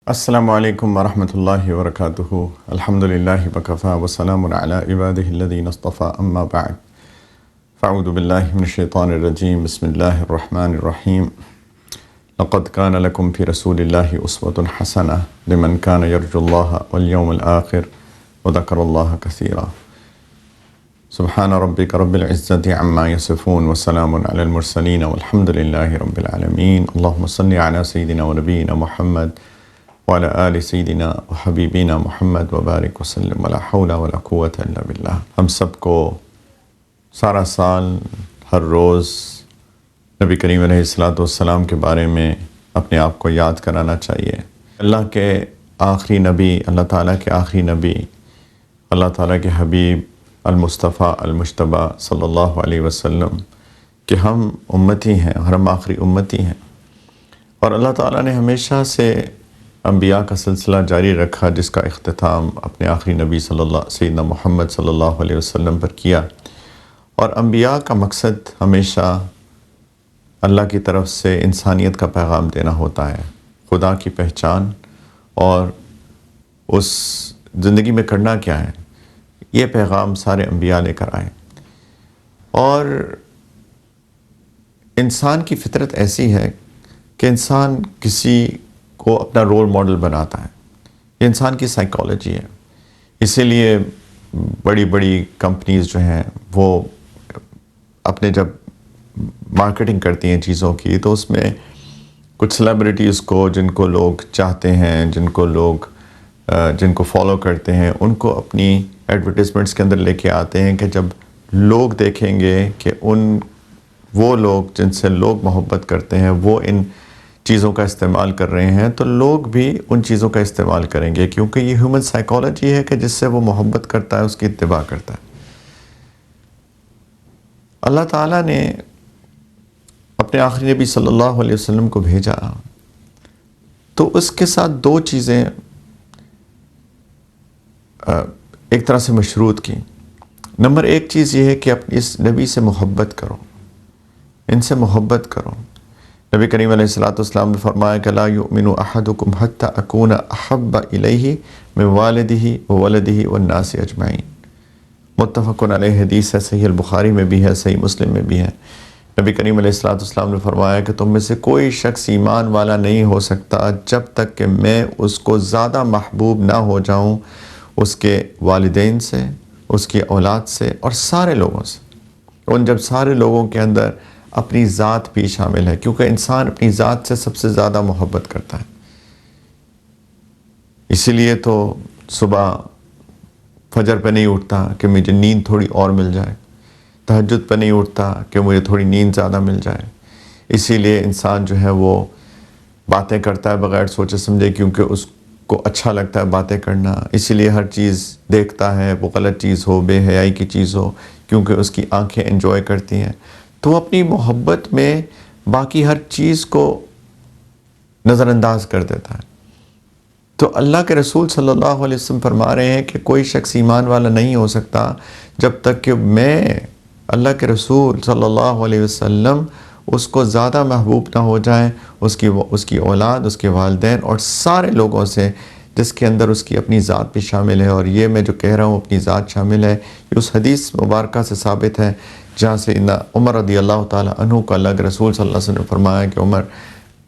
السلام علیکم ورحمۃ اللہ وبرکاتہ۔ الحمد للہ وکفیٰ وسلام علی عبادہ الذین اصطفیٰ، اما بعد فاعوذ باللہ من الشیطان الرجیم، بسم اللہ الرحمن الرحیم۔ لقد کان لکم فی رسول اللہ اسوۃ حسنہ لمن کان یرجو اللہ والیوم الآخر وذکر اللہ کثیرا۔ سبحان ربک رب العزۃ عما یصفون وسلام علی المرسلین والحمد للہ رب العالمین۔ اللہم صل علی سیدنا ونبینا محمد وعلی آل سیدنا وحبیبنا محمد وبارک وسلم، ولا حول ولا قوۃ الا باللہ۔ ہم سب کو سارا سال ہر روز نبی کریم علیہ الصلاۃ والسلام کے بارے میں اپنے آپ کو یاد کرانا چاہیے۔ اللہ کے آخری نبی، اللہ تعالیٰ کے آخری نبی، اللہ تعالیٰ کے حبیب المصطفیٰ المجتبیٰ صلی اللہ علیہ وسلم کہ ہم امتی ہیں، ہم آخری امتی ہیں، اور اللہ تعالیٰ نے ہمیشہ سے انبیاء کا سلسلہ جاری رکھا جس کا اختتام اپنے آخری نبی سیدنا محمد صلی اللہ علیہ وسلم پر کیا۔ اور انبیاء کا مقصد ہمیشہ اللہ کی طرف سے انسانیت کا پیغام دینا ہوتا ہے، خدا کی پہچان اور اس زندگی میں کرنا کیا ہے، یہ پیغام سارے انبیاء لے کر آئے۔ اور انسان کی فطرت ایسی ہے کہ انسان کسی کو اپنا رول ماڈل بناتا ہے، یہ انسان کی سائیکالوجی ہے۔ اسی لیے بڑی بڑی کمپنیز جو ہیں وہ اپنے جب مارکیٹنگ کرتی ہیں چیزوں کی تو اس میں کچھ سیلیبریٹیز کو، جن کو لوگ چاہتے ہیں، جن کو فالو کرتے ہیں، ان کو اپنی ایڈورٹیزمنٹس کے اندر لے کے آتے ہیں کہ جب لوگ دیکھیں گے کہ وہ لوگ جن سے لوگ محبت کرتے ہیں وہ ان چیزوں کا استعمال کر رہے ہیں تو لوگ بھی ان چیزوں کا استعمال کریں گے، کیونکہ یہ ہیومن سائیکالوجی ہے کہ جس سے وہ محبت کرتا ہے اس کی اتباع کرتا ہے۔ اللہ تعالیٰ نے اپنے آخری نبی صلی اللہ علیہ وسلم کو بھیجا تو اس کے ساتھ دو چیزیں ایک طرح سے مشروط کی۔ نمبر ایک چیز یہ ہے کہ اپنی اس نبی سے محبت کرو، ان سے محبت کرو۔ نبی کریم علیہ الصلاۃ والسلام نے فرمایا کہ لا یؤمن احدکم حتی اکون احب الیہ من والدہ وولدہ والناس اجمعین، متفق علیہ حدیث ہے، صحیح البخاری میں بھی ہے، صحیح مسلم میں بھی ہے۔ نبی کریم علیہ الصلاۃ والسلام نے فرمایا کہ تم میں سے کوئی شخص ایمان والا نہیں ہو سکتا جب تک کہ میں اس کو زیادہ محبوب نہ ہو جاؤں اس کے والدین سے، اس کی اولاد سے اور سارے لوگوں سے۔ ان جب سارے لوگوں کے اندر اپنی ذات بھی شامل ہے، کیونکہ انسان اپنی ذات سے سب سے زیادہ محبت کرتا ہے۔ اسی لیے تو صبح فجر پہ نہیں اٹھتا کہ مجھے نیند تھوڑی اور مل جائے، تہجد پہ نہیں اٹھتا کہ مجھے تھوڑی نیند زیادہ مل جائے۔ اسی لیے انسان جو ہے وہ باتیں کرتا ہے بغیر سوچے سمجھے، کیونکہ اس کو اچھا لگتا ہے باتیں کرنا۔ اسی لیے ہر چیز دیکھتا ہے، وہ غلط چیز ہو، بے حیائی کی چیز ہو، کیونکہ اس کی آنکھیں انجوائے کرتی ہیں۔ تو وہ اپنی محبت میں باقی ہر چیز کو نظر انداز کر دیتا ہے۔ تو اللہ کے رسول صلی اللہ علیہ وسلم فرما رہے ہیں کہ کوئی شخص ایمان والا نہیں ہو سکتا جب تک کہ میں اللہ کے رسول صلی اللہ علیہ وسلم اس کو زیادہ محبوب نہ ہو جائیں اس کی اولاد، اس کے والدین اور سارے لوگوں سے، جس کے اندر اس کی اپنی ذات بھی شامل ہے۔ اور یہ میں جو کہہ رہا ہوں اپنی ذات شامل ہے، یہ اس حدیث مبارکہ سے ثابت ہے جہاں سے عمر رضی اللہ تعالیٰ عنہ کو اللہ کے رسول صلی اللہ علیہ وسلم نے فرمایا کہ عمر،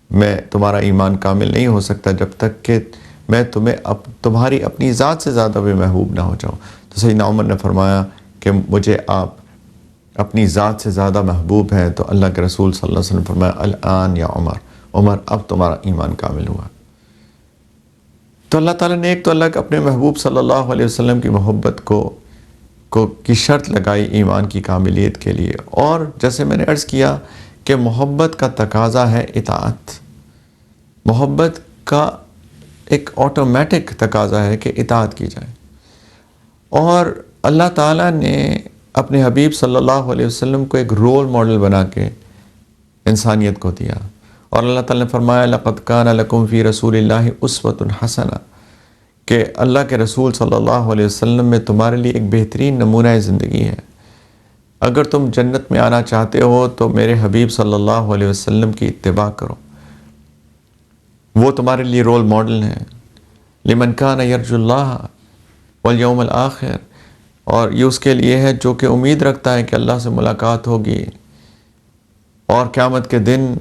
میں تمہارا ایمان کامل نہیں ہو سکتا جب تک کہ میں تمہاری اپنی ذات سے زیادہ بھی محبوب نہ ہو جاؤں۔ تو سیدنا عمر نے فرمایا کہ مجھے آپ اپنی ذات سے زیادہ محبوب ہیں، تو اللہ کے رسول صلی اللہ علیہ وسلم نے فرمایا الآن یا عمر اب تمہارا ایمان کامل ہوا۔ تو اللہ تعالیٰ نے ایک تو اللہ کے اپنے محبوب صلی اللہ علیہ وسلم کی محبت کی شرط لگائی ایمان کی کاملیت کے لیے، اور جیسے میں نے عرض کیا کہ محبت کا تقاضا ہے اطاعت، محبت کا ایک آٹومیٹک تقاضا ہے کہ اطاعت کی جائے۔ اور اللہ تعالیٰ نے اپنے حبیب صلی اللہ علیہ وسلم کو ایک رول ماڈل بنا کے انسانیت کو دیا، اور اللہ تعالیٰ نے فرمایا لقد کان لکم فی رسول اللہ اسوۃ حسنہ، کہ اللہ کے رسول صلی اللہ علیہ وسلم میں تمہارے لیے ایک بہترین نمونہ زندگی ہے۔ اگر تم جنت میں آنا چاہتے ہو تو میرے حبیب صلی اللہ علیہ وسلم کی اتباع کرو۔ وہ تمہارے لیے رول ماڈل ہیں. لمن کان یرجو اللہ والیوم الآخر، اور یہ اس کے لیے ہے جو کہ امید رکھتا ہے کہ اللہ سے ملاقات ہوگی اور قیامت کے دن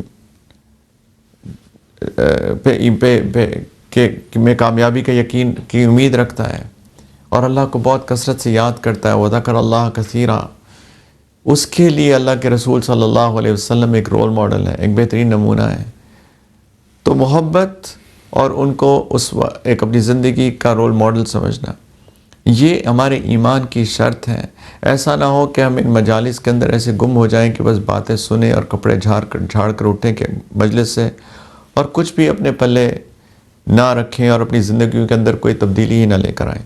میں کامیابی کا یقین کی امید رکھتا ہے اور اللہ کو بہت کثرت سے یاد کرتا ہے. وذکر اللہ کثیرا، اس کے لیے اللہ کے رسول صلی اللہ علیہ وسلم ایک رول ماڈل ہے، ایک بہترین نمونہ ہے. تو محبت اور ان کو ایک اپنی زندگی کا رول ماڈل سمجھنا، یہ ہمارے ایمان کی شرط ہے. ایسا نہ ہو کہ ہم ان مجالس کے اندر ایسے گم ہو جائیں کہ بس باتیں سنیں اور کپڑے جھاڑ کر اٹھیں کہ مجلس سے، اور کچھ بھی اپنے پلے نہ رکھیں اور اپنی زندگیوں کے اندر کوئی تبدیلی ہی نہ لے کر آئیں.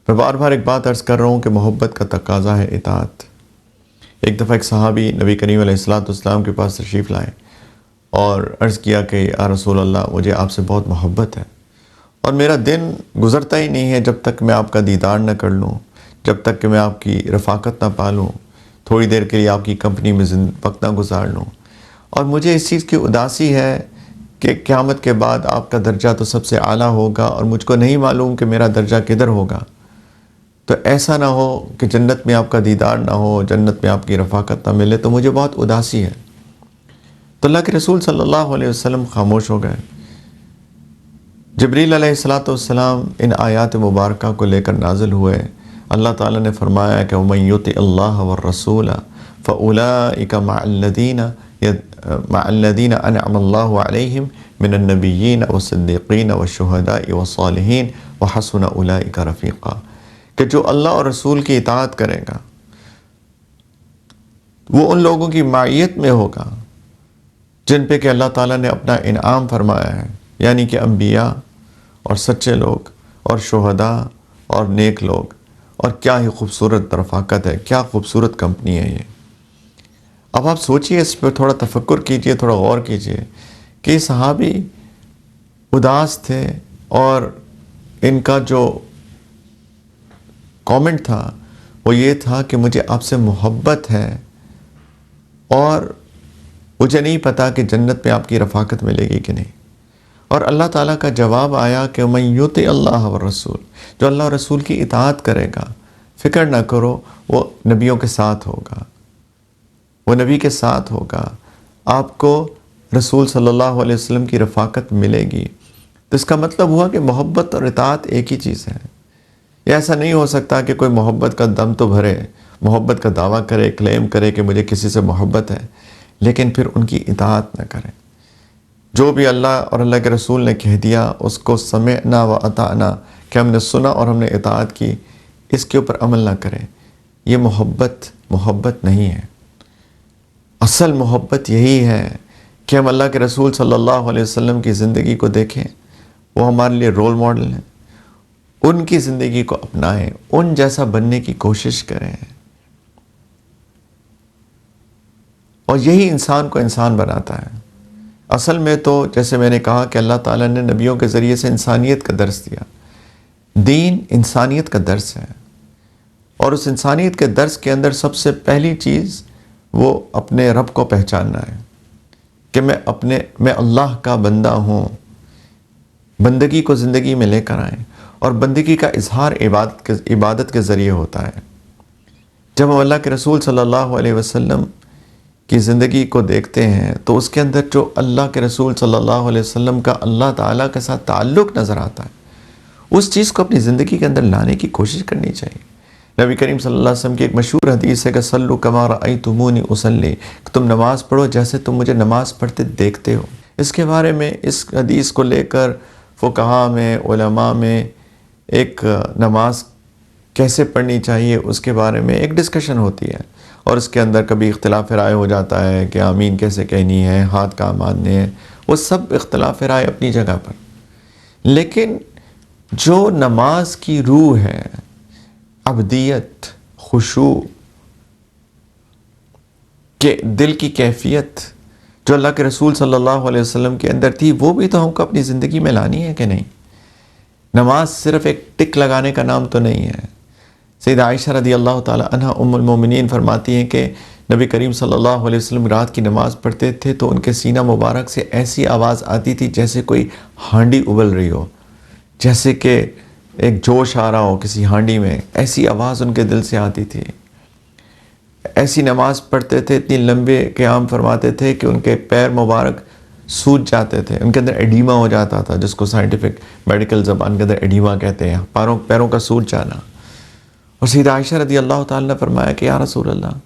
میں بار بار ایک بات عرض کر رہا ہوں کہ محبت کا تقاضا ہے اطاعت. ایک دفعہ ایک صحابی نبی کریم علیہ السلام کے پاس تشریف لائے اور عرض کیا کہ یا رسول اللہ، مجھے آپ سے بہت محبت ہے اور میرا دن گزرتا ہی نہیں ہے جب تک میں آپ کا دیدار نہ کر لوں، جب تک کہ میں آپ کی رفاقت نہ پالوں، تھوڑی دیر کے لیے آپ کی کمپنی میں وقت نہ گزار لوں. اور مجھے اس چیز کی اداسی ہے کہ قیامت کے بعد آپ کا درجہ تو سب سے اعلیٰ ہوگا اور مجھ کو نہیں معلوم کہ میرا درجہ کدھر ہوگا. تو ایسا نہ ہو کہ جنت میں آپ کا دیدار نہ ہو، جنت میں آپ کی رفاقت نہ ملے، تو مجھے بہت اداسی ہے. تو اللہ کے رسول صلی اللہ علیہ وسلم خاموش ہو گئے. جبریل علیہ السلام ان آیات مبارکہ کو لے کر نازل ہوئے. اللہ تعالیٰ نے فرمایا کہ وَمَن يُطِعِ اللَّهَ وَالرَّسُولَ فَأُولَٰئِكَ مع الذين انعم الله عليهم من النبيين والصديقين والشهداء والصالحين وحسن اولئك رفیقا، کہ جو اللہ اور رسول کی اطاعت کرے گا وہ ان لوگوں کی معیت میں ہوگا جن پہ کہ اللہ تعالیٰ نے اپنا انعام فرمایا ہے، یعنی کہ انبیاء اور سچے لوگ اور شہداء اور نیک لوگ. اور کیا ہی خوبصورت رفاقت ہے، کیا خوبصورت کمپنی ہے یہ. اب آپ سوچئے، اس پہ تھوڑا تفکر کیجئے، تھوڑا غور کیجئے کہ صحابی اداس تھے اور ان کا جو کامنٹ تھا وہ یہ تھا کہ مجھے آپ سے محبت ہے اور مجھے نہیں پتا کہ جنت میں آپ کی رفاقت ملے گی کہ نہیں. اور اللہ تعالیٰ کا جواب آیا کہ مَن یُطِعِ اللَّهَ وَالرَّسُولَ، جو اللہ اور رسول کی اطاعت کرے گا، فکر نہ کرو، وہ نبیوں کے ساتھ ہوگا، وہ نبی کے ساتھ ہوگا، آپ کو رسول صلی اللہ علیہ وسلم کی رفاقت ملے گی. تو اس کا مطلب ہوا کہ محبت اور اطاعت ایک ہی چیز ہے. یہ ایسا نہیں ہو سکتا کہ کوئی محبت کا دم تو بھرے، محبت کا دعویٰ کرے، کلیم کرے کہ مجھے کسی سے محبت ہے، لیکن پھر ان کی اطاعت نہ کرے. جو بھی اللہ اور اللہ کے رسول نے کہہ دیا اس کو سمعنا و اطعنا، کہ ہم نے سنا اور ہم نے اطاعت کی، اس کے اوپر عمل نہ کرے. یہ محبت نہیں ہے. اصل محبت یہی ہے کہ ہم اللہ کے رسول صلی اللہ علیہ وسلم کی زندگی کو دیکھیں، وہ ہمارے لیے رول ماڈل ہیں، ان کی زندگی کو اپنائیں، ان جیسا بننے کی کوشش کریں، اور یہی انسان کو انسان بناتا ہے. اصل میں تو جیسے میں نے کہا کہ اللہ تعالیٰ نے نبیوں کے ذریعے سے انسانیت کا درس دیا. دین انسانیت کا درس ہے، اور اس انسانیت کے درس کے اندر سب سے پہلی چیز وہ اپنے رب کو پہچاننا ہے کہ میں اللہ کا بندہ ہوں. بندگی کو زندگی میں لے کر آئیں، اور بندگی کا اظہار عبادت کے ذریعے ہوتا ہے. جب ہم اللہ کے رسول صلی اللہ علیہ وسلم کی زندگی کو دیکھتے ہیں تو اس کے اندر جو اللہ کے رسول صلی اللہ علیہ وسلم کا اللہ تعالیٰ کے ساتھ تعلق نظر آتا ہے، اس چیز کو اپنی زندگی کے اندر لانے کی کوشش کرنی چاہیے. نبی کریم صلی اللہ علیہ وسلم کی ایک مشہور حدیث ہے کہ صلو کما رأیتمونی اصلی، کہ تم نماز پڑھو جیسے تم مجھے نماز پڑھتے دیکھتے ہو. اس کے بارے میں اس حدیث کو لے کر فقہاء میں، علماء میں ایک نماز کیسے پڑھنی چاہیے اس کے بارے میں ایک ڈسکشن ہوتی ہے، اور اس کے اندر کبھی اختلاف رائے ہو جاتا ہے کہ آمین کیسے کہنی ہے، ہاتھ کہاں باندھنے ہیں، وہ سب اختلاف رائے اپنی جگہ پر. لیکن جو نماز کی روح ہے، عبدیت، خشوع کہ دل کی کیفیت جو اللہ کے رسول صلی اللہ علیہ وسلم کے اندر تھی، وہ بھی تو ہم کو اپنی زندگی میں لانی ہے کہ نہیں. نماز صرف ایک ٹک لگانے کا نام تو نہیں ہے. سیدہ عائشہ رضی اللہ تعالی عنہ ام المومنین فرماتی ہیں کہ نبی کریم صلی اللہ علیہ وسلم رات کی نماز پڑھتے تھے تو ان کے سینہ مبارک سے ایسی آواز آتی تھی جیسے کوئی ہانڈی ابل رہی ہو، جیسے کہ ایک جوش آ رہا ہو کسی ہانڈی میں، ایسی آواز ان کے دل سے آتی تھی۔ ایسی نماز پڑھتے تھے، اتنی لمبے قیام فرماتے تھے کہ ان کے پیر مبارک سوج جاتے تھے، ان کے اندر ایڈیما ہو جاتا تھا، جس کو سائنٹیفک میڈیکل زبان کے اندر ایڈیما کہتے ہیں، پیروں کا سوج جانا۔ اور سیدہ عائشہ رضی اللہ تعالیٰ نے فرمایا کہ یا رسول اللہ،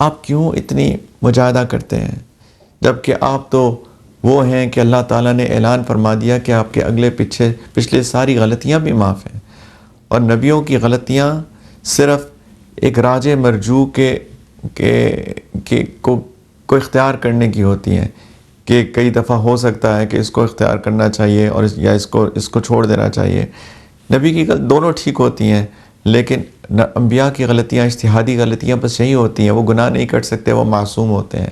آپ کیوں اتنی مجاہدہ کرتے ہیں، جبکہ آپ تو وہ ہیں کہ اللہ تعالیٰ نے اعلان فرما دیا کہ آپ کے پچھلے ساری غلطیاں بھی معاف ہیں، اور نبیوں کی غلطیاں صرف ایک راج مرجو کو اختیار کرنے کی ہوتی ہیں، کہ کئی دفعہ ہو سکتا ہے کہ اس کو اختیار کرنا چاہیے اور یا اس کو چھوڑ دینا چاہیے۔ نبی کی دونوں ٹھیک ہوتی ہیں، لیکن انبیاء کی غلطیاں، اجتہادی غلطیاں بس یہی ہوتی ہیں، وہ گناہ نہیں کر سکتے، وہ معصوم ہوتے ہیں۔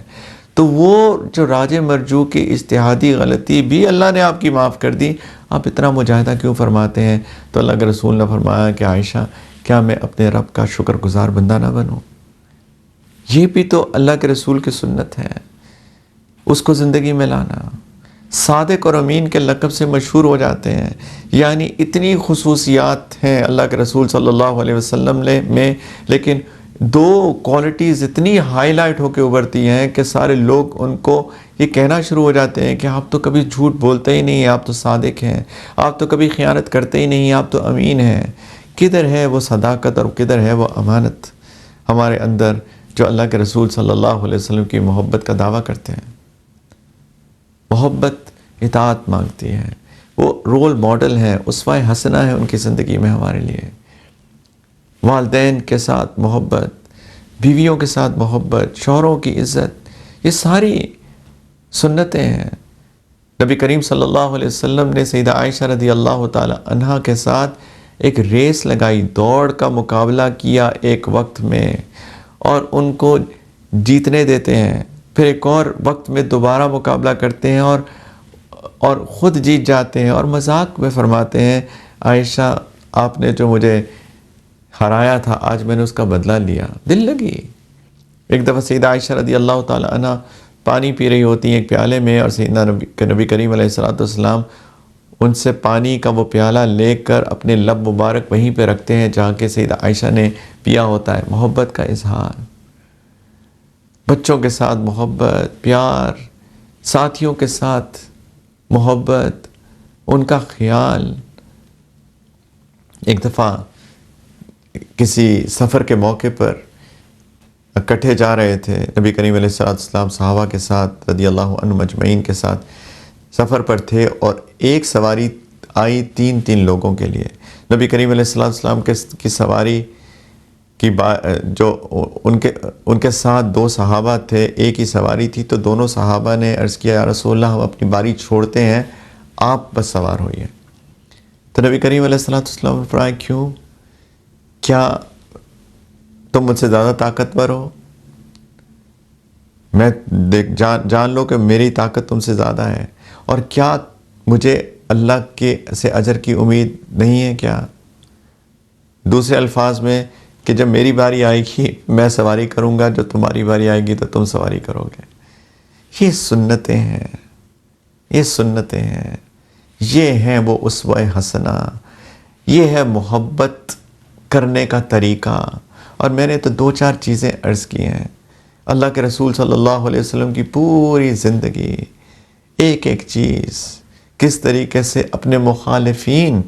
تو وہ جو راج مرجو کی اجتہادی غلطی بھی اللہ نے آپ کی معاف کر دی، آپ اتنا مجاہدہ کیوں فرماتے ہیں؟ تو اللہ کے رسول نے فرمایا کہ عائشہ، کیا میں اپنے رب کا شکر گزار بندہ نہ بنوں؟ یہ بھی تو اللہ کے رسول کی سنت ہے، اس کو زندگی میں لانا۔ صادق اور امین کے لقب سے مشہور ہو جاتے ہیں، یعنی اتنی خصوصیات ہیں اللہ کے رسول صلی اللہ علیہ وسلم میں، لیکن دو کوالٹیز اتنی ہائی لائٹ ہو کے ابھرتی ہیں کہ سارے لوگ ان کو یہ کہنا شروع ہو جاتے ہیں کہ آپ تو کبھی جھوٹ بولتے ہی نہیں ہیں، آپ تو صادق ہیں، آپ تو کبھی خیانت کرتے ہی نہیں ہیں، آپ تو امین ہیں۔ کدھر ہے وہ صداقت اور کدھر ہے وہ امانت ہمارے اندر جو اللہ کے رسول صلی اللہ علیہ وسلم کی محبت کا دعویٰ کرتے ہیں؟ محبت اطاعت مانگتی ہے، وہ رول ماڈل ہیں، اسوہ حسنہ ہے ان کی زندگی میں ہمارے لیے۔ والدین کے ساتھ محبت، بیویوں کے ساتھ محبت، شوہروں کی عزت، یہ ساری سنتیں ہیں۔ نبی کریم صلی اللہ علیہ وسلم نے سیدہ عائشہ رضی اللہ تعالی عنہا کے ساتھ ایک ریس لگائی، دوڑ کا مقابلہ کیا ایک وقت میں، اور ان کو جیتنے دیتے ہیں، پھر ایک اور وقت میں دوبارہ مقابلہ کرتے ہیں اور خود جیت جاتے ہیں، اور مذاق میں فرماتے ہیں عائشہ آپ نے جو مجھے ہرایا تھا آج میں نے اس کا بدلہ لیا۔ دل لگی۔ ایک دفعہ سیدہ عائشہ رضی اللہ تعالی عنہ پانی پی رہی ہوتی ہیں ایک پیالے میں، اور سیدنا نبی کریم علیہ السلام ان سے پانی کا وہ پیالہ لے کر اپنے لب مبارک وہیں پہ رکھتے ہیں جہاں کہ سیدہ عائشہ نے پیا ہوتا ہے۔ محبت کا اظہار، بچوں کے ساتھ محبت، پیار، ساتھیوں کے ساتھ محبت، ان کا خیال۔ ایک دفعہ کسی سفر کے موقع پر اکٹھے جا رہے تھے، نبی کریم علیہ السلام صحابہ کے ساتھ رضی اللہ عنہم اجمعین کے ساتھ سفر پر تھے، اور ایک سواری آئی تین لوگوں کے لیے۔ نبی کریم علیہ السلام کی سواری کی جو ان کے ساتھ دو صحابہ تھے، ایک ہی سواری تھی، تو دونوں صحابہ نے عرض کیا یا رسول اللہ ہم اپنی باری چھوڑتے ہیں، آپ بس سوار ہوئیے۔ تو نبی کریم علیہ السلام نے فرمایا کیوں؟ کیا تم مجھ سے زیادہ طاقتور ہو؟ میں جان لو کہ میری طاقت تم سے زیادہ ہے، اور کیا مجھے اللہ کے سے اجر کی امید نہیں ہے کیا؟ دوسرے الفاظ میں کہ جب میری باری آئے گی میں سواری کروں گا، جب تمہاری باری آئے گی تو تم سواری کرو گے۔ یہ سنتیں ہیں، یہ سنتیں ہیں، یہ ہیں وہ اسوہ حسنہ، یہ ہے محبت کرنے کا طریقہ۔ اور میں نے تو 2-4 چیزیں عرض کی ہیں۔ اللہ کے رسول صلی اللہ علیہ وسلم کی پوری زندگی، ایک ایک چیز، کس طریقے سے اپنے مخالفین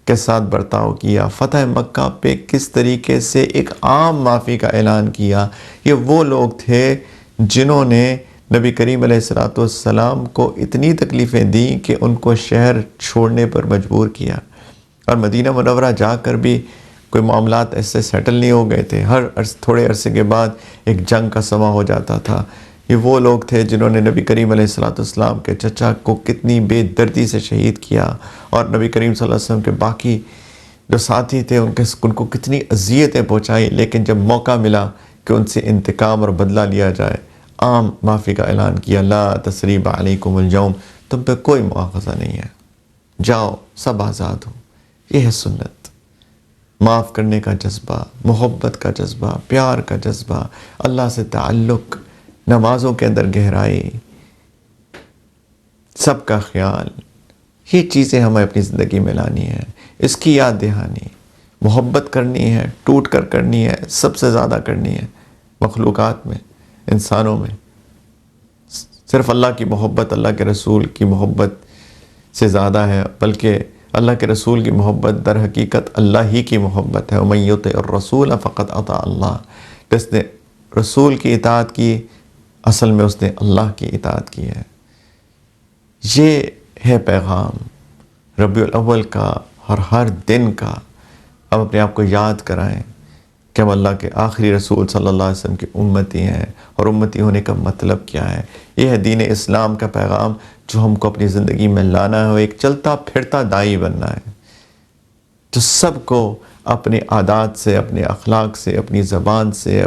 کے ساتھ برتاؤ کیا، فتح مکہ پہ کس طریقے سے ایک عام معافی کا اعلان کیا۔ یہ وہ لوگ تھے جنہوں نے نبی کریم علیہ السلام کو اتنی تکلیفیں دیں کہ ان کو شہر چھوڑنے پر مجبور کیا، اور مدینہ منورہ جا کر بھی کوئی معاملات ایسے سیٹل نہیں ہو گئے تھے، تھوڑے عرصے کے بعد ایک جنگ کا سما ہو جاتا تھا۔ یہ وہ لوگ تھے جنہوں نے نبی کریم علیہ السلام کے چچا کو کتنی بے دردی سے شہید کیا، اور نبی کریم صلی اللہ علیہ وسلم کے باقی جو ساتھی تھے ان کو کتنی اذیتیں پہنچائی، لیکن جب موقع ملا کہ ان سے انتقام اور بدلہ لیا جائے، عام معافی کا اعلان کیا، لا تثریب علیکم اليوم، تم پہ کوئی مواخذہ نہیں ہے، جاؤ سب آزاد ہو۔ یہ ہے سنت۔ معاف کرنے کا جذبہ، محبت کا جذبہ، پیار کا جذبہ، اللہ سے تعلق، نمازوں کے اندر گہرائی، سب کا خیال، یہ چیزیں ہمیں اپنی زندگی میں لانی ہے، اس کی یاد دہانی، محبت کرنی ہے، ٹوٹ کر کرنی ہے، سب سے زیادہ کرنی ہے مخلوقات میں، انسانوں میں۔ صرف اللہ کی محبت، اللہ کے رسول کی محبت سے زیادہ ہے، بلکہ اللہ کے رسول کی محبت در حقیقت اللہ ہی کی محبت ہے۔ وَمَن يُطِعِ الرَّسُولَ فَقَدْ أَطَاعَ اللَّهَ، جس نے رسول کی اطاعت کی اصل میں اس نے اللہ کی اطاعت کی ہے۔ یہ ہے پیغام ربیع الاول کا اور ہر دن کا۔ ہم اپنے آپ کو یاد کرائیں کہ ہم اللہ کے آخری رسول صلی اللہ علیہ وسلم کی امتی ہیں، اور امتی ہونے کا مطلب کیا ہے۔ یہ ہے دین اسلام کا پیغام جو ہم کو اپنی زندگی میں لانا ہے، ایک چلتا پھرتا داعی بننا ہے جو سب کو اپنے عادات سے، اپنے اخلاق سے، اپنی زبان سے،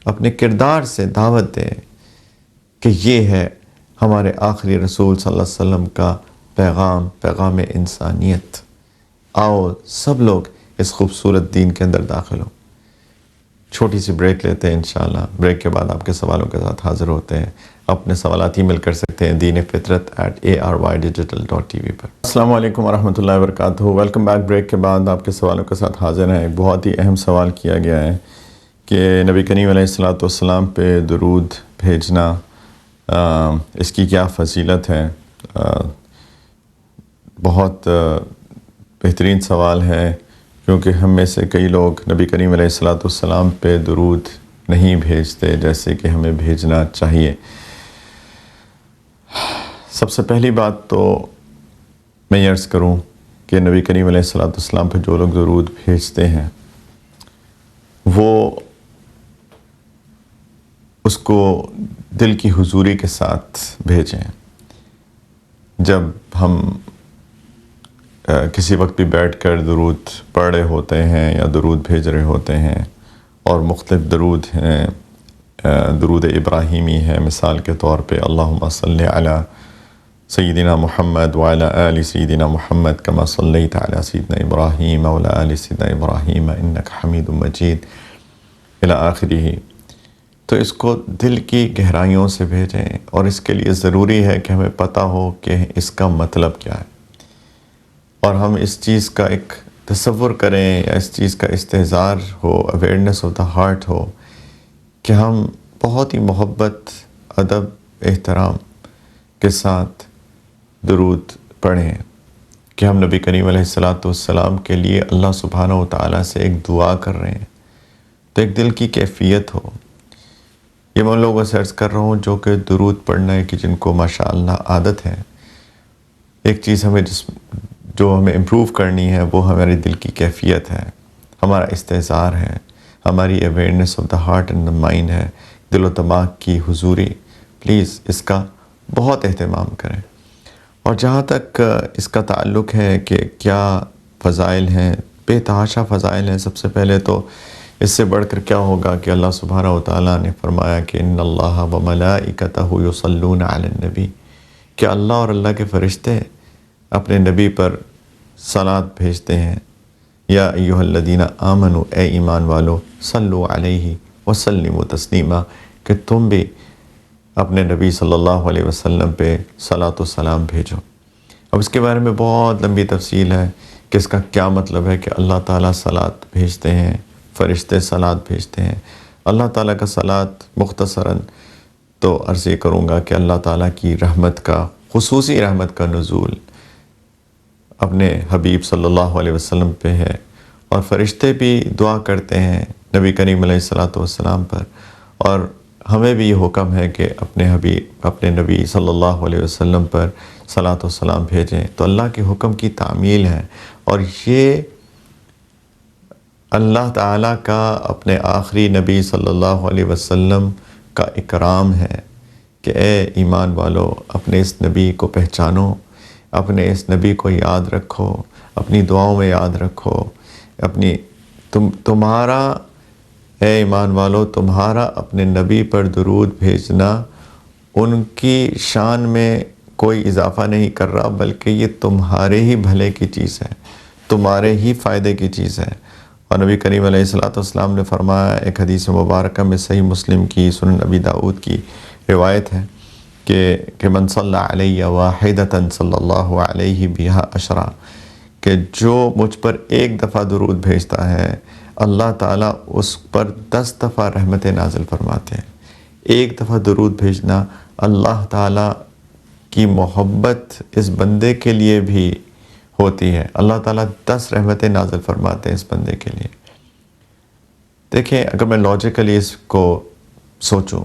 اپنے کردار سے دعوت دے کہ یہ ہے ہمارے آخری رسول صلی اللہ علیہ وسلم کا پیغام، پیغام انسانیت۔ آؤ سب لوگ اس خوبصورت دین کے اندر داخل ہو۔ چھوٹی سی بریک لیتے ہیں انشاءاللہ، بریک کے بعد آپ کے سوالوں کے ساتھ حاضر ہوتے ہیں۔ اپنے سوالات ای میل کر سکتے ہیں deenفطرت@arydgital.tv پر۔ السلام علیکم ورحمۃ اللہ وبرکاتہ، ویلکم بیک۔ بریک کے بعد آپ کے سوالوں کے ساتھ حاضر ہیں۔ ایک بہت ہی اہم سوال کیا گیا ہے کہ نبی کریم علیہ السلام پہ درود بھیجنا، اس کی کیا فضیلت ہے۔ بہت بہترین سوال ہے، کیونکہ ہم میں سے کئی لوگ نبی کریم علیہ السلام پہ درود نہیں بھیجتے جیسے کہ ہمیں بھیجنا چاہیے۔ سب سے پہلی بات تو میں یہ عرض کروں کہ نبی کریم علیہ السلام پہ جو لوگ درود بھیجتے ہیں وہ اس کو دل کی حضوری کے ساتھ بھیجیں۔ جب ہم کسی وقت بھی بیٹھ کر درود پڑھ رہے ہوتے ہیں یا درود بھیج رہے ہوتے ہیں، اور مختلف درود ہیں، درود ابراہیمی ہے مثال کے طور پہ، اللہم صلی علی سیدنا محمد وعلی آل سیدنا محمد کما صلیت علی سیدنا ابراہیم وعلی آل سیدنا ابراہیم انک حمید مجید الی آخرہ۔ تو اس کو دل کی گہرائیوں سے بھیجیں، اور اس کے لیے ضروری ہے کہ ہمیں پتہ ہو کہ اس کا مطلب کیا ہے، اور ہم اس چیز کا ایک تصور کریں یا اس چیز کا استحضار ہو، اویئرنیس آف دا ہارٹ ہو کہ ہم بہت ہی محبت، ادب، احترام کے ساتھ درود پڑھیں، کہ ہم نبی کریم علیہ السلام کے لیے اللہ سبحانہ و تعالیٰ سے ایک دعا کر رہے ہیں، تو ایک دل کی کیفیت ہو۔ یہ میں ان لوگوں سے عرض کر رہا ہوں جو کہ درود پڑھنا ہے کہ جن کو ماشاءاللہ عادت ہے۔ ایک چیز جو ہمیں امپروو کرنی ہے وہ ہمارے دل کی کیفیت ہے، ہمارا استحضار ہے، ہماری awareness of the heart and the mind ہے، دل و دماغ کی حضوری۔ پلیز اس کا بہت اہتمام کریں۔ اور جہاں تک اس کا تعلق ہے کہ کیا فضائل ہیں، بے تحاشا فضائل ہیں۔ سب سے پہلے تو اس سے بڑھ کر کیا ہوگا کہ اللہ سبحانہ و تعالیٰ نے فرمایا کہ ان اللہ وملائکتہ یصلون علی النبی، کہ اللہ اور اللہ کے فرشتے اپنے نبی پر صلوات بھیجتے ہیں۔ یا ایھا الذین آمنوا، اے ایمان والو، صلو علیہ وسلموا تسلیما، کہ تم بھی اپنے نبی صلی اللہ علیہ وسلم پہ صلاۃ و سلام بھیجو۔ اب اس کے بارے میں بہت لمبی تفصیل ہے کہ اس کا کیا مطلب ہے کہ اللہ تعالیٰ صلاۃ بھیجتے ہیں، فرشتے صلاۃ بھیجتے ہیں۔ اللہ تعالیٰ کا صلاۃ مختصراً تو عرض یہ کروں گا کہ اللہ تعالیٰ کی رحمت کا، خصوصی رحمت کا نزول اپنے حبیب صلی اللہ علیہ وسلم پہ ہے، اور فرشتے بھی دعا کرتے ہیں نبی کریم علیہ السلام پر، اور ہمیں بھی یہ حکم ہے کہ اپنے نبی صلی اللہ علیہ وسلم پر صلاۃ و سلام بھیجیں۔ تو اللہ کے حکم کی تعمیل ہے، اور یہ اللہ تعالیٰ کا اپنے آخری نبی صلی اللہ علیہ وسلم کا اکرام ہے کہ اے ایمان والو، اپنے اس نبی کو پہچانو، اپنے اس نبی کو یاد رکھو، اپنی دعاؤں میں یاد رکھو، تمہارا اے ایمان والو، تمہارا اپنے نبی پر درود بھیجنا ان کی شان میں کوئی اضافہ نہیں کر رہا، بلکہ یہ تمہارے ہی بھلے کی چیز ہے، تمہارے ہی فائدے کی چیز ہے، اور نبی کریم علیہ الصلوۃ والسلام نے فرمایا، ایک حدیث مبارکہ میں صحیح مسلم کی، سنن ابی داؤد کی روایت ہے کہ من صلی علیہ واحدۃ صلی اللہ علیہ بہا عشرا، کہ جو مجھ پر ایک دفعہ درود بھیجتا ہے اللہ تعالیٰ اس پر 10 دفعہ رحمت نازل فرماتے ہیں۔ ایک دفعہ درود بھیجنا، اللہ تعالیٰ کی محبت اس بندے کے لیے بھی ہوتی ہے، اللہ تعالیٰ 10 رحمتیں نازل فرماتے ہیں اس بندے کے لیے۔ دیکھیں، اگر میں لاجیکلی اس کو سوچوں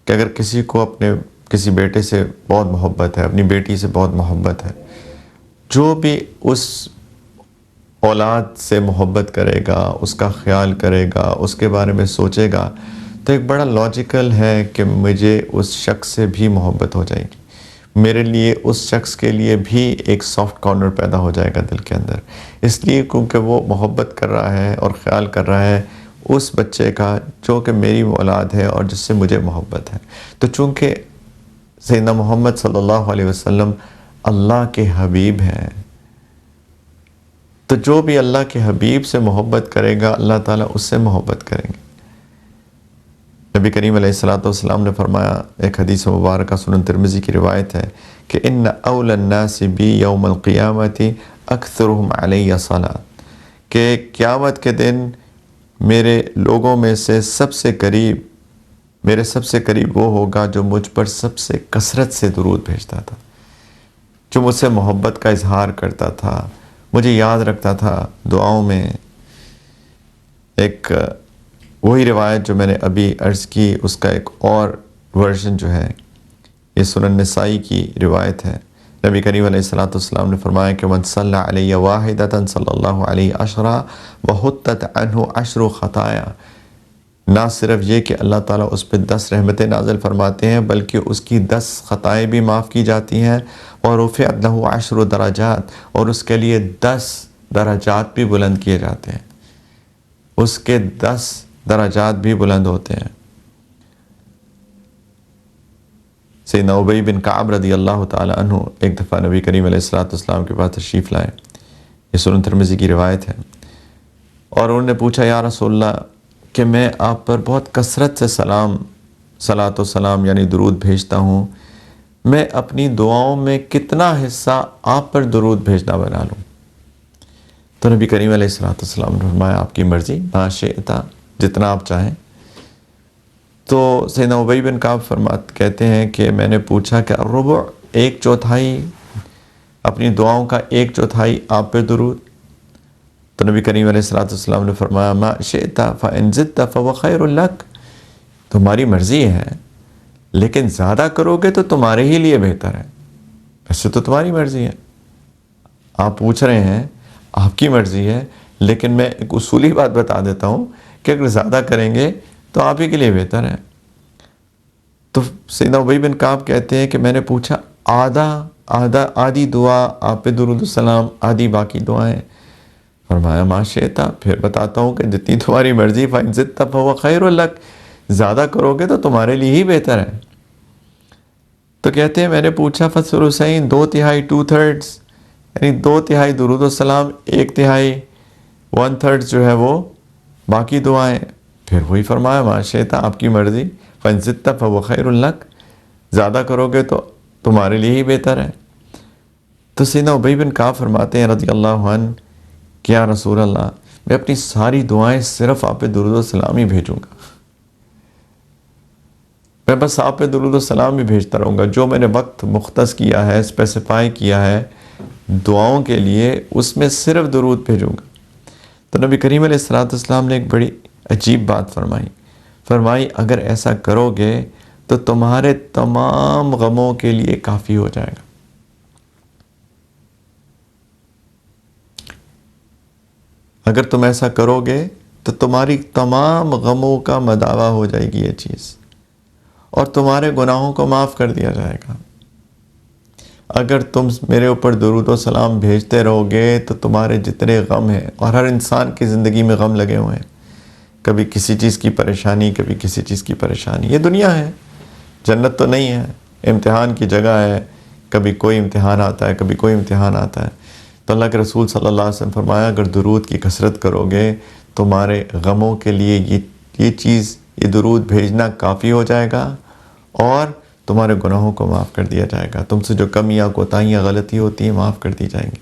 کہ اگر کسی کو اپنے کسی بیٹے سے بہت محبت ہے، اپنی بیٹی سے بہت محبت ہے، جو بھی اس اولاد سے محبت کرے گا، اس کا خیال کرے گا، اس کے بارے میں سوچے گا، تو ایک بڑا لاجیکل ہے کہ مجھے اس شخص سے بھی محبت ہو جائے گی، میرے لیے اس شخص کے لیے بھی ایک سافٹ کارنر پیدا ہو جائے گا دل کے اندر، اس لیے کیونکہ وہ محبت کر رہا ہے اور خیال کر رہا ہے اس بچے کا جو کہ میری اولاد ہے اور جس سے مجھے محبت ہے۔ تو چونکہ سیدنا محمد صلی اللہ علیہ وسلم اللہ کے حبیب ہیں، تو جو بھی اللہ کے حبیب سے محبت کرے گا اللہ تعالیٰ اس سے محبت کریں گے۔ نبی کریم علیہ الصلوۃ والسلام نے فرمایا، ایک حدیث مبارکہ سنن ترمذی کی روایت ہے کہ ان اول الناس بی یوم القیامت اکثرهم علی صلاۃ، کہ قیامت کے دن میرے لوگوں میں سے سب سے قریب وہ ہوگا جو مجھ پر سب سے کثرت سے درود بھیجتا تھا، جو مجھ سے محبت کا اظہار کرتا تھا، مجھے یاد رکھتا تھا دعاؤں میں۔ ایک وہی روایت جو میں نے ابھی عرض کی، اس کا ایک اور ورژن جو ہے، یہ سنن نسائی کی روایت ہے۔ نبی کریم علیہ الصلوۃ والسلام نے فرمایا کہ من صلی علیہ واحدۃ صلی اللہ علیہ عشرا وحطت عنہ عشر خطایا، نہ صرف یہ کہ اللہ تعالیٰ اس پہ 10 رحمتیں نازل فرماتے ہیں بلکہ اس کی 10 خطائیں بھی معاف کی جاتی ہیں، اور رفعت لہ 10 درجات، اور اس کے لیے 10 درجات بھی بلند کیے جاتے ہیں، اس کے 10 درجات بھی بلند ہوتے ہیں۔ سیدنا ابی بن کعب رضی اللہ تعالی عنہ ایک دفعہ نبی کریم علیہ الصلوۃ والسلام کے پاس تشریف لائے، یہ سنن ترمذی کی روایت ہے، اور انہوں نے پوچھا، یا رسول اللہ، کہ میں آپ پر بہت کثرت سے صلاۃ و سلام یعنی درود بھیجتا ہوں، میں اپنی دعاؤں میں کتنا حصہ آپ پر درود بھیجنا بنا لوں؟ تو نبی کریم علیہ الصلوۃ والسلام نے فرمایا، آپ کی مرضی، ما شئت، جتنا آپ چاہیں۔ تو سیدنا ابی بن کعب کہتے ہیں کہ میں نے پوچھا کہ الربع، 1/4، اپنی دعاؤں کا 1/4 آپ پہ درود؟ تو نبی کریم علیہ الصلوۃ والسلام نے فرمایا، ما شئت فإن زدت فهو خیر لک، تمہاری مرضی ہے لیکن زیادہ کرو گے تو تمہارے ہی لیے بہتر ہے، ویسے تو تمہاری مرضی ہے، آپ پوچھ رہے ہیں، آپ کی مرضی ہے، لیکن میں ایک اصولی بات بتا دیتا ہوں کہ اگر زیادہ کریں گے تو آپ ہی کے لیے بہتر ہے۔ تو سیدنا ابی بن کعب کہتے ہیں کہ میں نے پوچھا، آدھی دعا آپ پہ درود السلام، آدھی باقی دعائیں؟ فرمایا، ما شئت، پھر بتاتا ہوں کہ جتنی تمہاری مرضی، فإن زدت فهو خیر لک، زیادہ کرو گے تو تمہارے لیے ہی بہتر ہے۔ تو کہتے ہیں میں نے پوچھا، فالثلثین، 2/3، 2/3، یعنی 2/3 درود السلام، 1/3 1/3 جو ہے وہ باقی دعائیں؟ پھر وہی فرمایا، ما شئت، آپ کی مرضی، فإن زدت فهو خیر لک، زیادہ کرو گے تو تمہارے لیے ہی بہتر ہے۔ تو سیدنا ابی بن کعب فرماتے ہیں رضی اللہ عنہ کہ یا رسول اللہ، میں اپنی ساری دعائیں صرف آپ پہ درود السلام ہی بھیجوں گا، میں بس آپ پہ درود السلام ہی بھیجتا رہوں گا، جو میں نے وقت مختص کیا ہے، اسپیسیفائی کیا ہے دعاؤں کے لیے، اس میں صرف درود بھیجوں گا۔ تو نبی کریم علیہ الصلوۃ والسلام نے ایک بڑی عجیب بات فرمائی، اگر ایسا کرو گے تو تمہارے تمام غموں کے لیے کافی ہو جائے گا۔ اگر تم ایسا کرو گے تو تمہاری تمام غموں کا مداوع ہو جائے گی یہ چیز، اور تمہارے گناہوں کو معاف کر دیا جائے گا۔ اگر تم میرے اوپر درود و سلام بھیجتے رہو گے تو تمہارے جتنے غم ہیں، اور ہر انسان کی زندگی میں غم لگے ہوئے ہیں، کبھی کسی چیز کی پریشانی، کبھی کسی چیز کی پریشانی، یہ دنیا ہے، جنت تو نہیں ہے، امتحان کی جگہ ہے، کبھی کوئی امتحان آتا ہے، کبھی کوئی امتحان آتا ہے۔ تو اللہ کے رسول صلی اللہ علیہ وسلم فرمایا اگر درود کی کثرت کرو گے تمہارے غموں کے لیے یہ چیز، یہ درود بھیجنا کافی ہو جائے گا اور تمہارے گناہوں کو معاف کر دیا جائے گا، تم سے جو کمیاں کوتاہیاں غلطی ہوتی ہیں معاف کر دی جائیں گی۔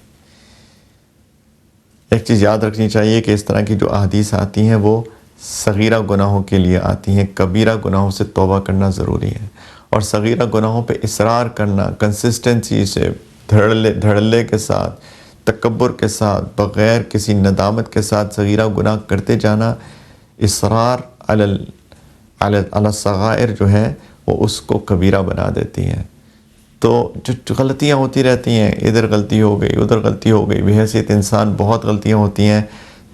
ایک چیز یاد رکھنی چاہیے کہ اس طرح کی جو احادیث آتی ہیں وہ صغیرہ گناہوں کے لیے آتی ہیں، کبیرہ گناہوں سے توبہ کرنا ضروری ہے، اور صغیرہ گناہوں پہ اصرار کرنا، کنسسٹنسی سے، دھڑلے کے ساتھ، تکبر کے ساتھ، بغیر کسی ندامت کے ساتھ صغیرہ گناہ کرتے جانا، اصرار علی الصغائر جو ہے وہ اس کو کبیرہ بنا دیتی ہیں۔ تو جو غلطیاں ہوتی رہتی ہیں، ادھر غلطی ہو گئی ادھر غلطی ہو گئی، بحیثیت انسان بہت غلطیاں ہوتی ہیں،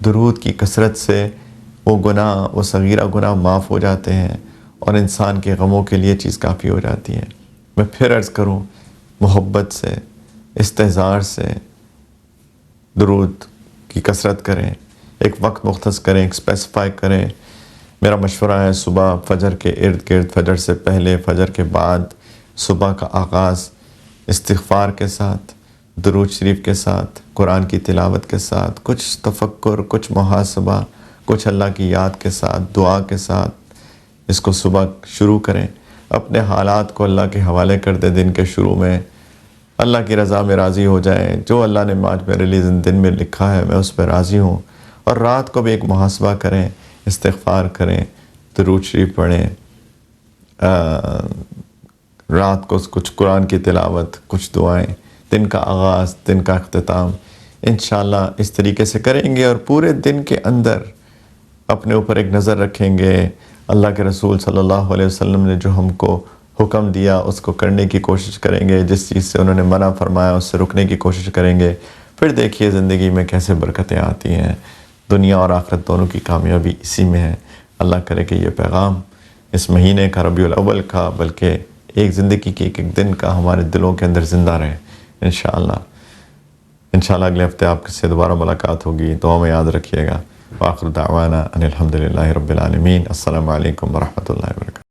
درود کی کثرت سے وہ گناہ، وہ صغیرہ گناہ معاف ہو جاتے ہیں اور انسان کے غموں کے لیے چیز کافی ہو جاتی ہے۔ میں پھر عرض کروں، محبت سے، استحضار سے درود کی کثرت کریں، ایک وقت مختص کریں، ایک اسپیسیفائی کریں۔ میرا مشورہ ہے صبح فجر کے ارد گرد، فجر سے پہلے، فجر کے بعد، صبح کا آغاز استغفار کے ساتھ، درود شریف کے ساتھ، قرآن کی تلاوت کے ساتھ، کچھ تفکر، کچھ محاسبہ، کچھ اللہ کی یاد کے ساتھ، دعا کے ساتھ اس کو صبح شروع کریں۔ اپنے حالات کو اللہ کے حوالے کر دیں، دن کے شروع میں اللہ کی رضا میں راضی ہو جائیں، جو اللہ نے آج میرے لیے دن میں لکھا ہے میں اس پہ راضی ہوں۔ اور رات کو بھی ایک محاسبہ کریں، استغفار کریں، درود شریف پڑھیں، رات کو کچھ قرآن کی تلاوت، کچھ دعائیں، دن کا آغاز، دن کا اختتام انشاءاللہ اس طریقے سے کریں گے، اور پورے دن کے اندر اپنے اوپر ایک نظر رکھیں گے۔ اللہ کے رسول صلی اللہ علیہ وسلم نے جو ہم کو حکم دیا اس کو کرنے کی کوشش کریں گے، جس چیز سے انہوں نے منع فرمایا اس سے رکنے کی کوشش کریں گے۔ پھر دیکھیے زندگی میں کیسے برکتیں آتی ہیں، دنیا اور آخرت دونوں کی کامیابی اسی میں ہے۔ اللہ کرے کہ یہ پیغام اس مہینے کا، ربیع الاول کا، بلکہ ایک زندگی کے ایک دن کا ہمارے دلوں کے اندر زندہ رہے انشاءاللہ۔ انشاءاللہ اگلے ہفتے آپ سے دوبارہ ملاقات ہوگی، دعا میں یاد رکھیے گا۔ وآخر دعوانا ان الحمدللہ رب العالمین۔ السلام علیکم ورحمۃ اللہ وبرکاتہ۔